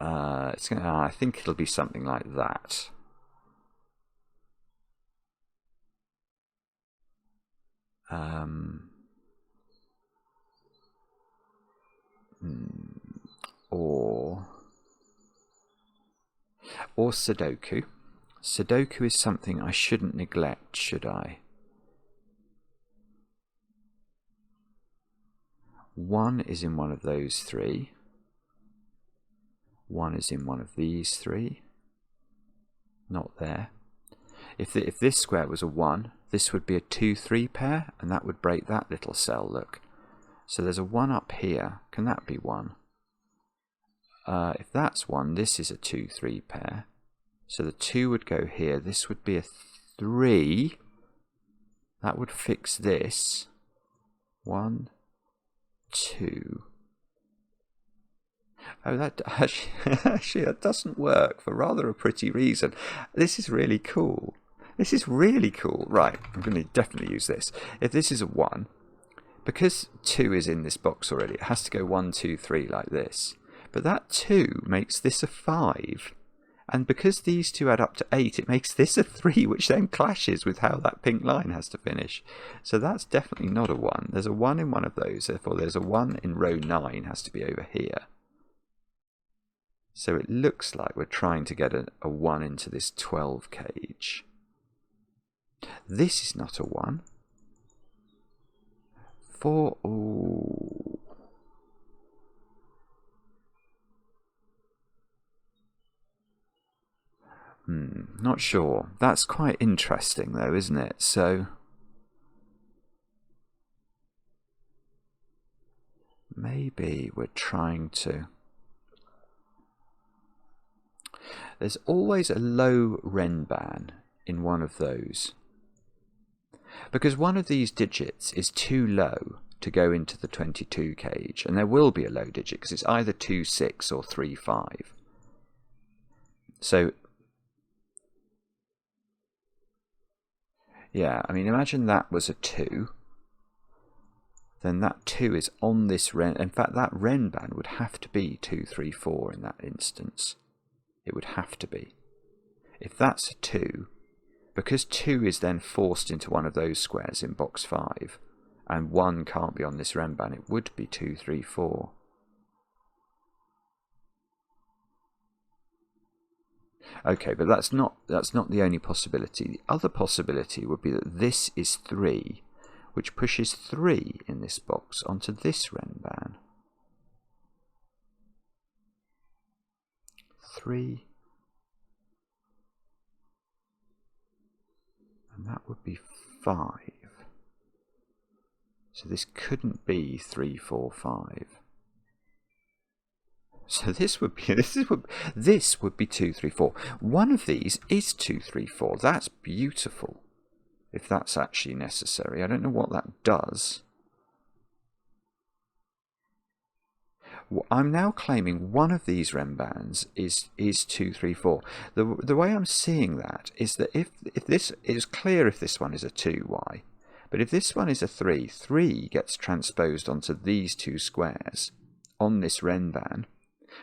I think it'll be something like that. Or Sudoku. Sudoku is something I shouldn't neglect, should I? 1 is in one of those 3. 1 is in one of these 3. Not there. If this square was a 1, this would be a 2, 3 pair, and that would break that little cell, look. So there's a 1 up here. Can that be 1? If that's 1, this is a 2, 3 pair. So the 2 would go here. This would be a 3. That would fix this. 1, 2. Oh, that actually that doesn't work for rather a pretty reason. This is really cool. This is really cool. Right, I'm going to definitely use this. If this is a 1, because 2 is in this box already, it has to go 1, 2, 3 like this. But that 2 makes this a 5. And because these 2 add up to 8, it makes this a 3, which then clashes with how that pink line has to finish. So that's definitely not a 1. There's a 1 in one of those, therefore there's a 1 in row 9 has to be over here. So it looks like we're trying to get a 1 into this 12 cage. This is not a 1. 4, ooh. Not sure. That's quite interesting though, isn't it? So maybe we're trying to... There's always a low renban in one of those. Because one of these digits is too low to go into the 22 cage. And there will be a low digit because it's either 2, 6 or 3, 5. So... yeah, I mean, imagine that was a 2. Then that 2 is on this ren. In fact, that renban would have to be 2, 3, 4 in that instance. It would have to be. If that's a 2, because 2 is then forced into one of those squares in box 5, and 1 can't be on this renban, it would be 2, 3, 4. Okay, but that's not the only possibility. The other possibility would be that this is 3, which pushes 3 in this box onto this renban. 3, and that would be 5. So this couldn't be 3, 4, 5. So this would be 2, 3, 4. One of these is 2, 3, 4. That's beautiful. If that's actually necessary. I don't know what that does. I'm now claiming one of these renbans is 2, 3, 4. The way I'm seeing that is that if this is clear, if this one is a 2y, but if this one is a 3, 3 gets transposed onto these two squares on this renban.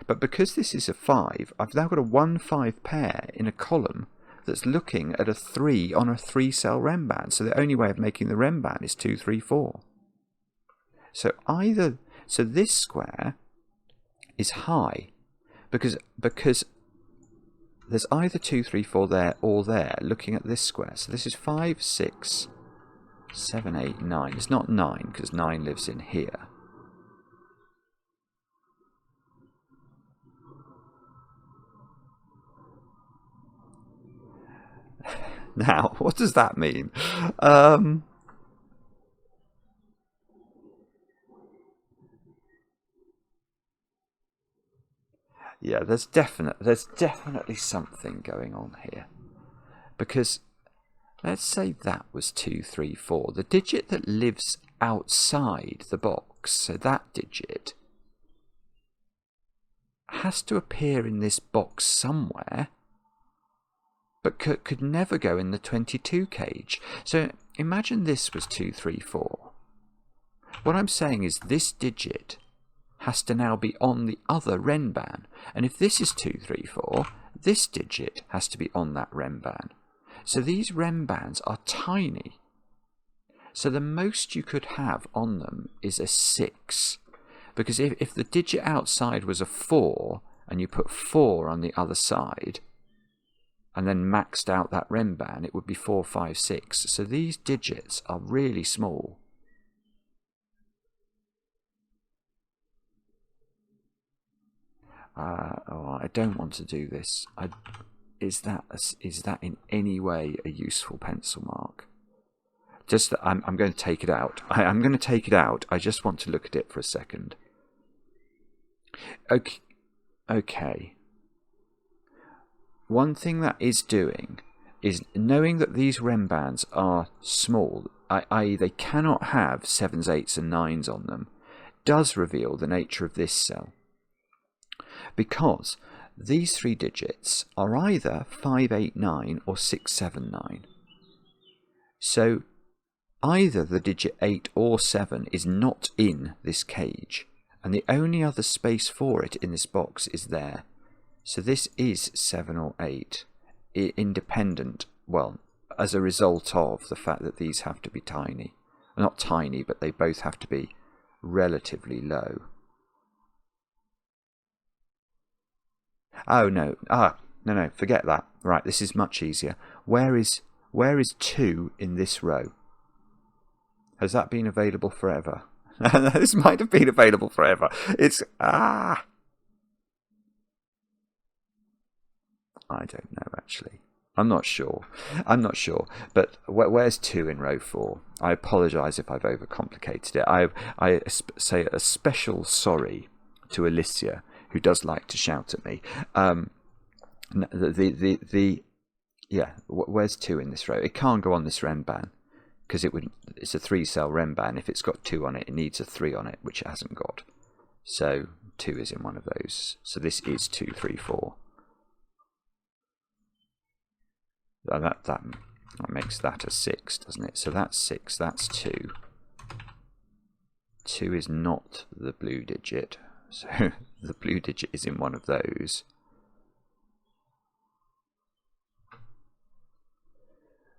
But because this is a 5, I've now got a 1, 5 pair in a column that's looking at a 3 on a 3-cell renban. So the only way of making the renban is 2, 3, 4. So this square is high because there's either 2, 3, 4 there or there looking at this square. So this is 5, 6, 7, 8, 9. It's not 9 because 9 lives in here. Now, what does that mean? Yeah, there's definitely something going on here. Because let's say that was 2, 3, 4. The digit that lives outside the box, so that digit, has to appear in this box somewhere, but could never go in the 22 cage. So imagine this was 2, 3, 4. What I'm saying is this digit has to now be on the other renban. And if this is 2, 3, 4, this digit has to be on that renban. So these renbans are tiny. So the most you could have on them is a 6. Because if the digit outside was a 4, and you put 4 on the other side, and then maxed out that renban, it would be 4, 5, 6. So these digits are really small. I don't want to do this. Is that in any way a useful pencil mark? Just that I'm going to take it out. I'm going to take it out. I just want to look at it for a second. Okay. One thing that is doing is knowing that these renbans are small, i.e. they cannot have 7s, 8s and 9s on them, does reveal the nature of this cell. Because these 3 digits are either 5, 8, 9 or 6, 7, 9. So either the digit 8 or 7 is not in this cage, and the only other space for it in this box is there. So this is 7 or 8, independent, well, as a result of the fact that these have to be tiny. Not tiny, but they both have to be relatively low. Oh no, no, forget that. Right, this is much easier. Where is 2 in this row? Has that been available forever? This might have been available forever. It's I don't know actually. I'm not sure. But where's 2 in row 4? I apologise if I've overcomplicated it. I say a special sorry to Alicia, who does like to shout at me. Where's 2 in this row? It can't go on this Renban because it's a 3-cell Renban. If it's got 2 on it, it needs a 3 on it, which it hasn't got. So 2 is in one of those. So this is 2, 3, 4. That makes that a 6, doesn't it? So that's 6, that's 2. 2 is not the blue digit, so the blue digit is in one of those.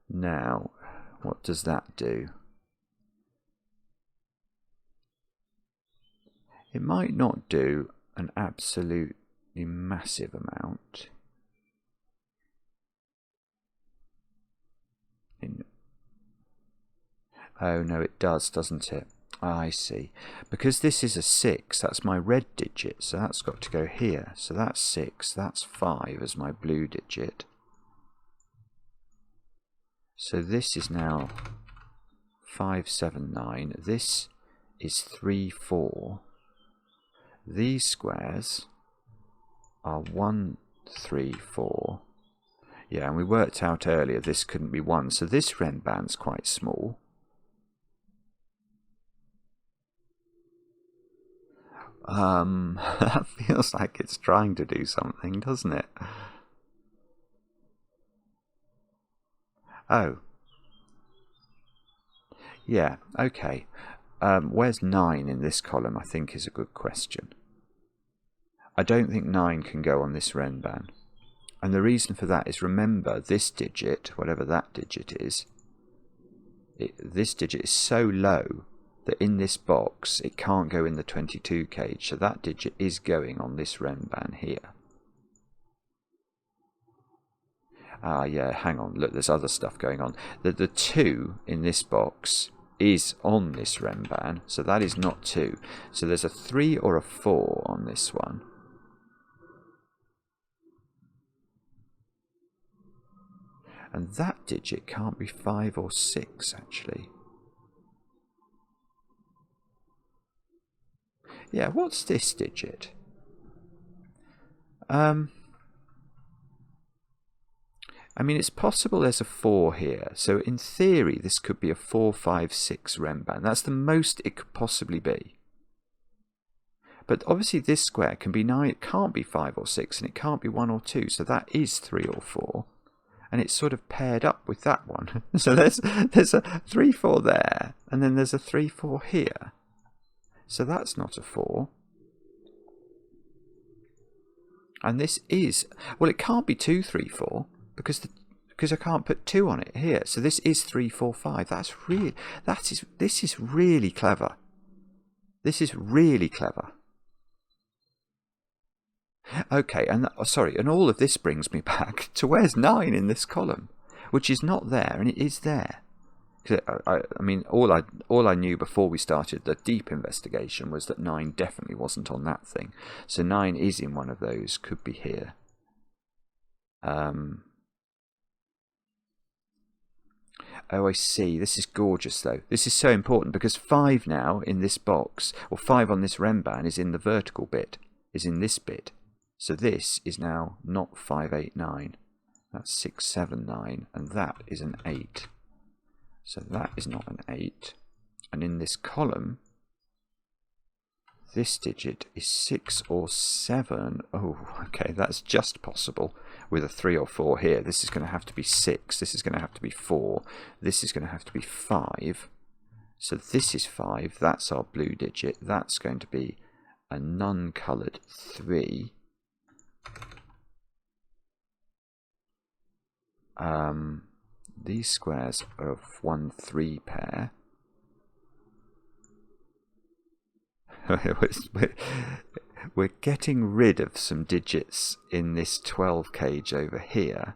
Now, what does that do? It might not do an absolutely massive amount. Oh no, it does, doesn't it? I see. Because this is a 6, that's my red digit, so that's got to go here. So that's 6, that's 5 as my blue digit. So this is now 5, 7, 9. This is 3, 4. These squares are 1, 3, 4. Yeah, and we worked out earlier this couldn't be 1, so this Renban's quite small. That feels like it's trying to do something, doesn't it? Oh. Yeah, okay. Where's 9 in this column, I think, is a good question. I don't think 9 can go on this Renban. And the reason for that is, remember, this digit, whatever that digit is, this digit is so low that in this box it can't go in the 22 cage, so that digit is going on this Renban here. Yeah, hang on, look, there's other stuff going on. The 2 in this box is on this Renban, so that is not 2. So there's a 3 or a 4 on this one. And that digit can't be 5 or 6, actually. Yeah, what's this digit? I mean, it's possible there's a 4 here. So in theory, this could be a 4, 5, 6 Renban. That's the most it could possibly be. But obviously this square can be 9. It can't be 5 or 6, and it can't be 1 or 2. So that is 3 or 4. And it's sort of paired up with that one. So there's a 3, 4 there, and then there's a 3, 4 here. So that's not a 4. And this is, well, it can't be 2, 3, 4 because I can't put 2 on it here. So this is 3, 4, 5. This is really clever. This is really clever. Okay, and and all of this brings me back to where's 9 in this column, which is not there, and it is there. I mean, all I knew before we started the deep investigation was that 9 definitely wasn't on that thing. So 9 is in one of those, could be here. Oh, I see. This is gorgeous, though. This is so important because 5 now in this box, or 5 on this Renban, is in the vertical bit, is in this bit. So this is now not 5, 8, 9. That's 6, 7, 9, and that is an 8. So that is not an 8. And in this column, this digit is 6 or 7. Oh, okay, that's just possible with a 3 or 4 here. This is going to have to be 6. This is going to have to be 4. This is going to have to be 5. So this is 5. That's our blue digit. That's going to be a non-coloured 3. These squares are of 1, 3 pair. we're getting rid of some digits in this 12 cage over here.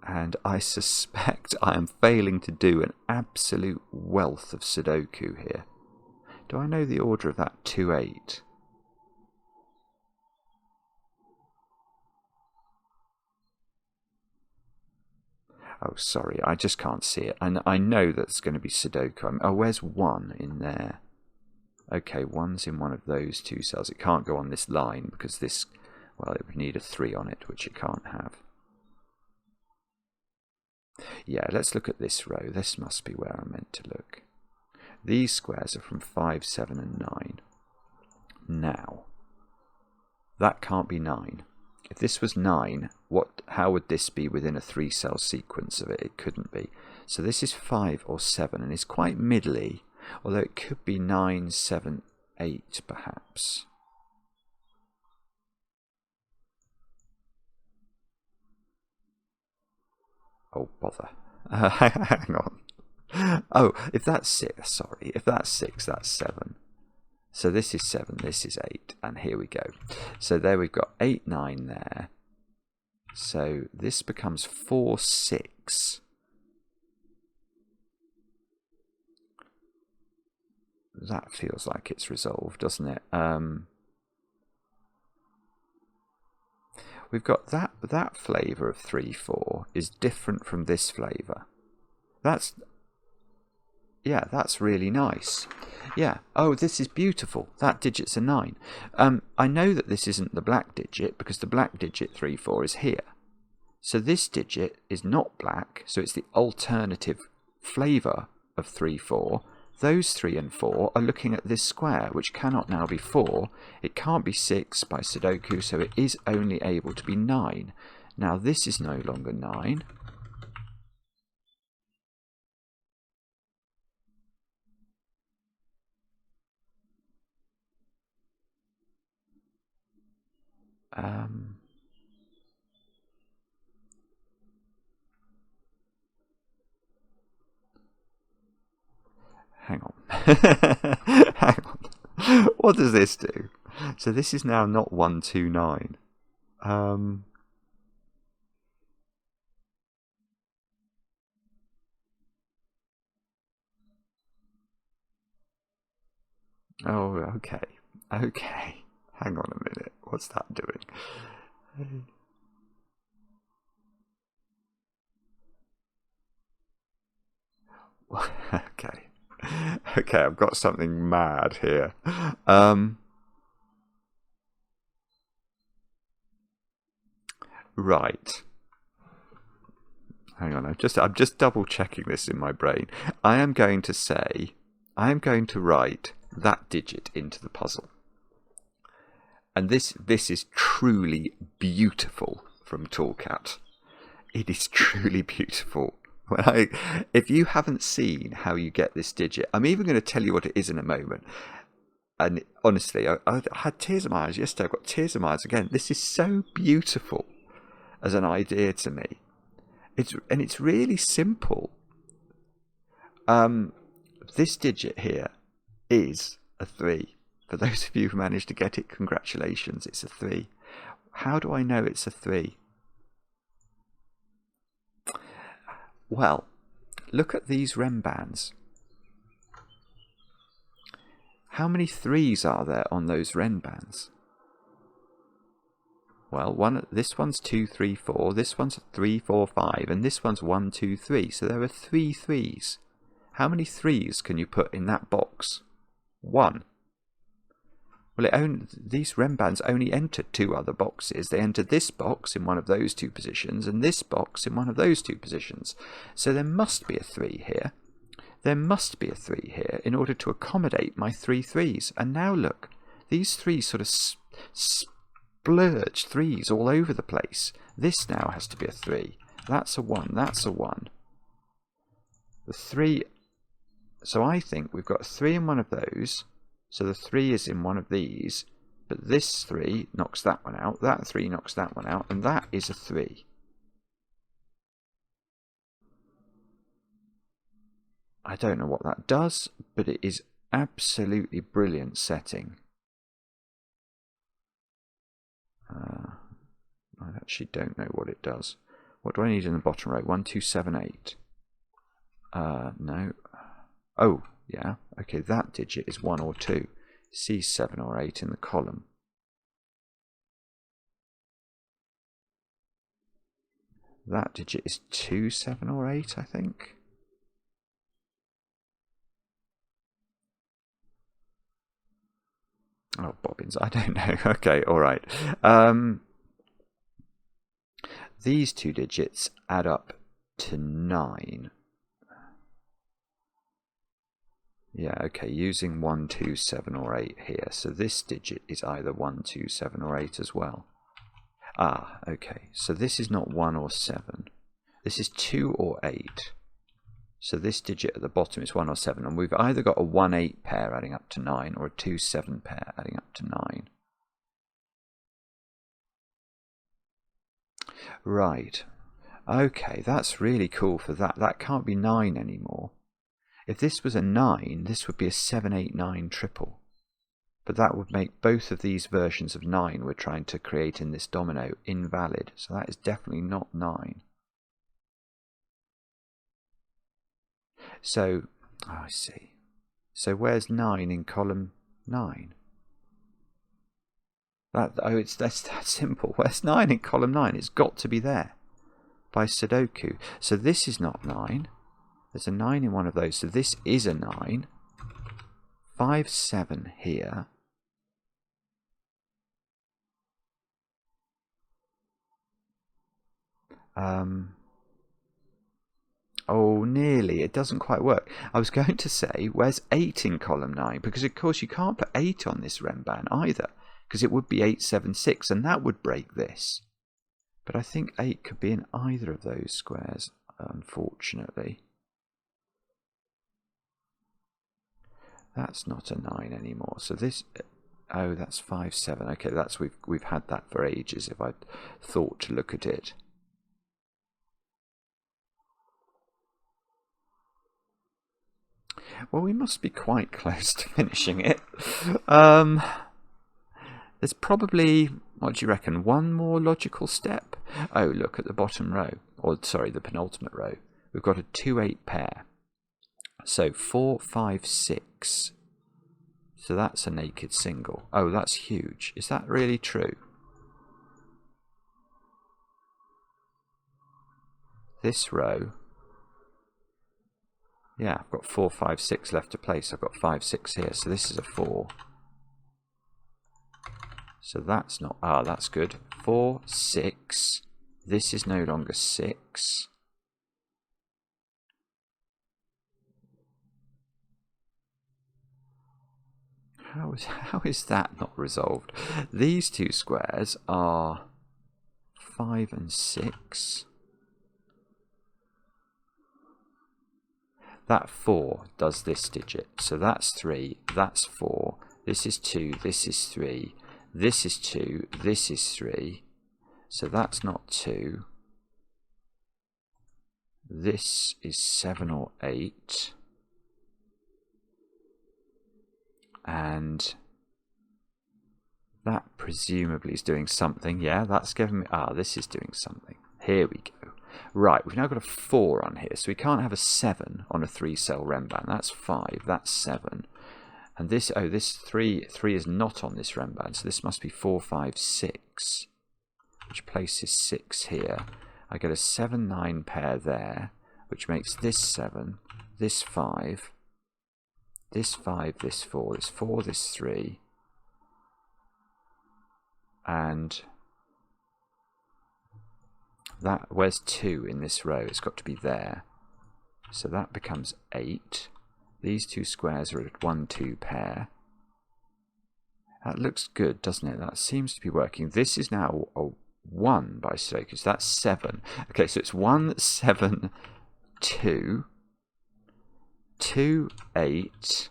And I suspect I am failing to do an absolute wealth of Sudoku here. Do I know the order of that 2-8? Oh, sorry, I just can't see it. And I know that's going to be Sudoku. Oh, where's 1 in there? Okay, 1's in one of those 2 cells. It can't go on this line because this, well, it would need a 3 on it, which it can't have. Yeah, let's look at this row. This must be where I'm meant to look. These squares are from 5, 7, and 9. Now, that can't be 9. If this was 9, how would this be within a 3-cell sequence of it? It couldn't be. So this is 5 or 7, and it's quite middly, although it could be 9, 7, 8 perhaps. Oh, bother. Hang on. Oh, if that's 6, sorry. If that's 6, that's 7. So this is 7, this is 8, and here we go. So there we've got 8, 9 there. So this becomes 4, 6. That feels like it's resolved, doesn't it? We've got that flavour of 3, 4 is different from this flavour. Yeah, that's really nice. Yeah. Oh, this is beautiful. That digit's a 9. I know that this isn't the black digit because the black digit 3, 4 is here. So this digit is not black, so it's the alternative flavour of 3, 4. Those 3 and 4 are looking at this square, which cannot now be 4. It can't be 6 by Sudoku, so it is only able to be 9. Now this is no longer 9. Hang on. Hang on. What does this do? So this is now not 1, 2, 9. Oh, okay. Okay. Hang on a minute. What's that doing? Okay. Okay, I've got something mad here. Right. Hang on, I'm just double checking this in my brain. I am going to write that digit into the puzzle. And this is truly beautiful from Tallcat. It is truly beautiful. If you haven't seen how you get this digit, I'm even going to tell you what it is in a moment. And honestly, I had tears in my eyes yesterday. I've got tears in my eyes again. This is so beautiful as an idea to me. It's really simple. This digit here is a 3. For those of you who managed to get it, congratulations, it's a 3. How do I know it's a 3? Well, look at these rem bands. How many 3s are there on those rem bands? Well, this one's 2, 3, 4, this one's 3, 4, 5, and this one's 1, 2, 3. So there are 3 3s. How many 3s can you put in that box? 1. Well, these rem bands only entered 2 other boxes. They entered this box in one of those 2 positions and this box in one of those 2 positions. So there must be a 3 here. There must be a 3 here in order to accommodate my 3 3s. And now look, these 3 sort of splurge 3s all over the place. This now has to be a 3. That's a 1. That's a 1. The 3. So I think we've got a 3 in one of those. So the 3 is in one of these, but this 3 knocks that one out, that 3 knocks that one out, and that is a 3. I don't know what that does, but it is absolutely brilliant setting. I actually don't know what it does. What do I need in the bottom row? 1, 2, 7, 8. No. Oh, yeah. Okay, that digit is 1 or 2. C 7 or 8 in the column. That digit is 2, 7 or 8, I think. Oh, bobbins, I don't know. Okay, all right. These two digits add up to 9. Yeah, okay, using 1, 2, 7 or 8 here. So this digit is either 1, 2, 7 or 8 as well. Ah, okay, so this is not 1 or 7. This is 2 or 8. So this digit at the bottom is 1 or 7, and we've either got a 1-8 pair adding up to 9 or a 2-7 pair adding up to 9. Right. Okay, that's really cool for that. That can't be 9 anymore. If this was a 9, this would be a 7, 8, 9 triple. But that would make both of these versions of 9 we're trying to create in this domino invalid. So that is definitely not 9. So, oh, I see. So where's 9 in column 9? That's that simple. Where's 9 in column 9? It's got to be there by Sudoku. So this is not 9. There's a 9 in one of those. So this is a 9. 5, 7 here. Oh, nearly. It doesn't quite work. I was going to say, where's 8 in column 9? Because, of course, you can't put 8 on this Renban either, because it would be 8, 7, 6, and that would break this. But I think 8 could be in either of those squares, unfortunately. That's not a 9 anymore. So this... Oh, that's 5, 7. Okay, that's we've had that for ages if I'd thought to look at it. Well, we must be quite close to finishing it. There's probably, what do you reckon, one more logical step? Oh, look at the bottom row, or sorry, the penultimate row. We've got a 2, 8 pair. So 4, 5, 6. So that's a naked single. Oh, that's huge. Is that really true? This row... Yeah, I've got 4, 5, 6 left to place. I've got 5, 6 here, so this is a 4. So that's not... Ah, that's good. 4, 6. This is no longer 6. How is that not resolved? These two squares are 5 and 6. That 4 does this digit. So that's 3, that's 4. This is 2, this is 3. This is 2, this is 3. So that's not 2. This is 7 or 8. And that presumably is doing something. Yeah, that's giving me... Ah, this is doing something. Here we go. Right, we've now got a 4 on here, so we can't have a 7 on a 3-cell Renban. That's 5, that's 7. And this, oh, this 3 is not on this Renban, so this must be 4, 5, 6, which places 6 here. I get a 7, 9 pair there, which makes this 7, this 5, this 5, this 4, this 4, this 3, and... that, where's 2 in this row? It's got to be there. So that becomes 8. These two squares are at 1, 2 pair. That looks good, doesn't it? That seems to be working. This is now a 1 by Sudokus. That's 7. Okay, so it's 1, 7, 2, 2, 8,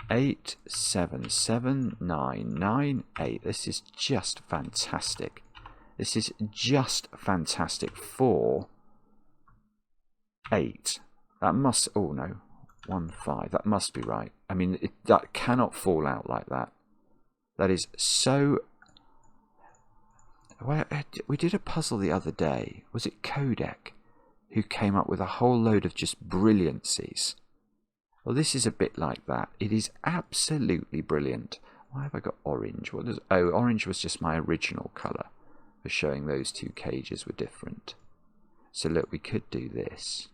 8, 7, 7, 9, 9, 8. This is just fantastic. This is just fantastic. 4, 8. That must, oh no, 1, 5, that must be right. I mean, that cannot fall out like that. That is so... We did a puzzle the other day. Was it Codec who came up with a whole load of just brilliancies? Well, this is a bit like that. It is absolutely brilliant. Why have I got orange? Oh, orange was just my original colour for showing those two cages were different. So look, we could do this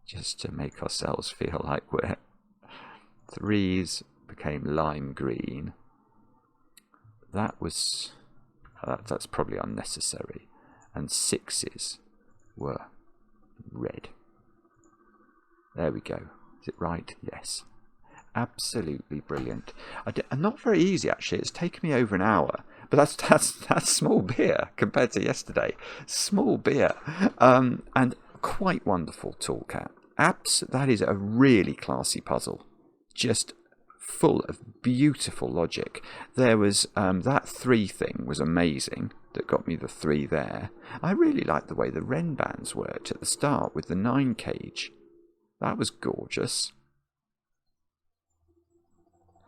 just to make ourselves feel like we're... 3s became lime green. That was... that's probably unnecessary. And 6s were red. There we go. Is it right? Yes. Absolutely brilliant. And not very easy, actually. It's taken me over an hour. But that's small beer compared to yesterday. Small beer. And quite wonderful, Tallcat. That is a really classy puzzle. Just full of beautiful logic. There was that 3 thing was amazing. That got me the 3 there. I really liked the way the Wren bands worked at the start with the 9 cage. That was gorgeous.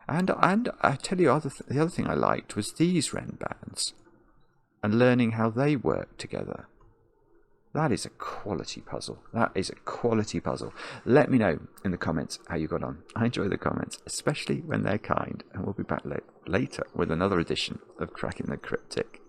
And I tell you, the other thing I liked was these Wren bands and learning how they work together. That is a quality puzzle. That is a quality puzzle. Let me know in the comments how you got on. I enjoy the comments, especially when they're kind. And we'll be back later with another edition of Cracking the Cryptic.